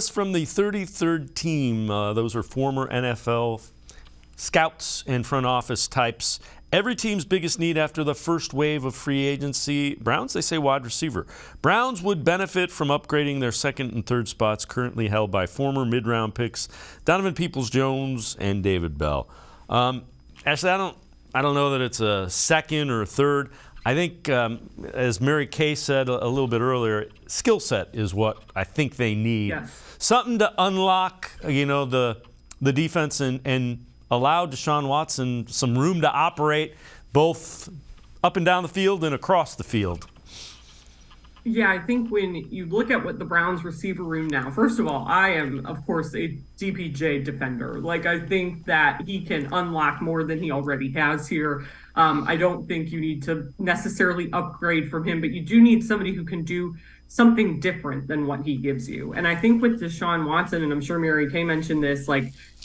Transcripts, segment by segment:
From the 33rd team, those are former NFL scouts and front office types. Every team's biggest need after the first wave of free agency, Browns, they say wide receiver. Browns would benefit from upgrading their second and third spots currently held by former mid-round picks Donovan Peoples-Jones and David Bell. Ashley, I don't know that it's a second or a third. I think, as Mary Kay said a little bit earlier, skill set is what I think they need. Yes. Something to unlock, the defense and allow Deshaun Watson some room to operate both up and down the field and across the field. Yeah, I think when you look at what the Browns receiver room now, first of all, I am, of course, a DPJ defender. I think that he can unlock more than he already has here. I don't think you need to necessarily upgrade from him, but you do need somebody who can do something different than what he gives you. And I think with Deshaun Watson, and I'm sure Mary Kay mentioned this,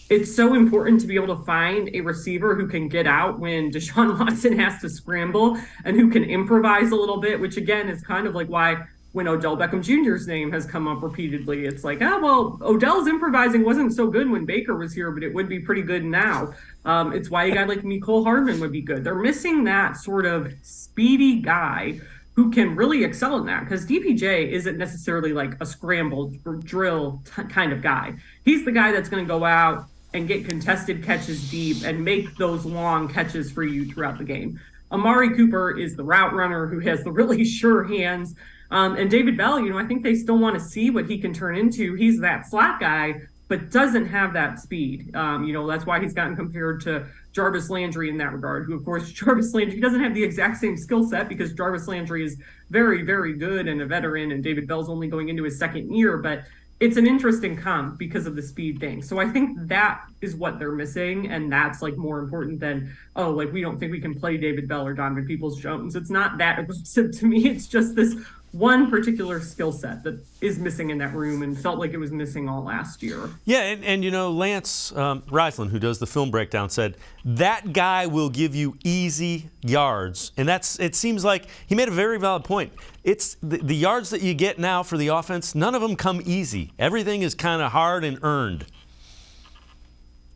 it's so important to be able to find a receiver who can get out when Deshaun Watson has to scramble and who can improvise a little bit, which again is kind of why when Odell Beckham Jr.'s name has come up repeatedly, it's Odell's improvising wasn't so good when Baker was here, but it would be pretty good now. It's why a guy like Mecole Hardman would be good. They're missing that sort of speedy guy who can really excel in that, because DPJ isn't necessarily a scramble drill kind of guy. He's the guy that's going to go out and get contested catches deep and make those long catches for you throughout the game. Amari Cooper is the route runner who has the really sure hands. And David Bell, I think they still want to see what he can turn into. He's that slot guy, but doesn't have that speed. That's why he's gotten compared to Jarvis Landry in that regard, who, of course, Jarvis Landry doesn't have the exact same skill set because Jarvis Landry is very, very good and a veteran, and David Bell's only going into his second year. But it's an interesting comp because of the speed thing. So I think that is what they're missing, and that's more important than, we don't think we can play David Bell or Donovan Peoples-Jones. It's not that aggressive to me. It's just this one particular skill set that is missing in that room and felt like it was missing all last year. Yeah, and Lance Reisland, who does the film breakdown, said that guy will give you easy yards. And it seems like he made a very valid point. It's the yards that you get now for the offense, none of them come easy. Everything is kind of hard and earned.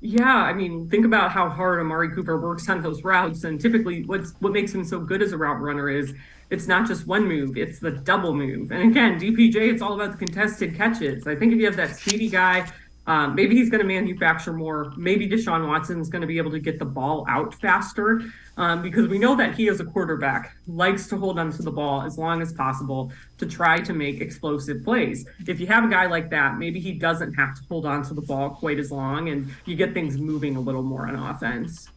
Yeah, think about how hard Amari Cooper works on those routes. And typically what makes him so good as a route runner is it's not just one move, it's the double move. And again, DPJ, it's all about the contested catches. I think if you have that speedy guy, maybe he's going to manufacture more. Maybe Deshaun Watson's going to be able to get the ball out faster because we know that he, as a quarterback, likes to hold onto the ball as long as possible to try to make explosive plays. If you have a guy like that, maybe he doesn't have to hold on to the ball quite as long and you get things moving a little more on offense.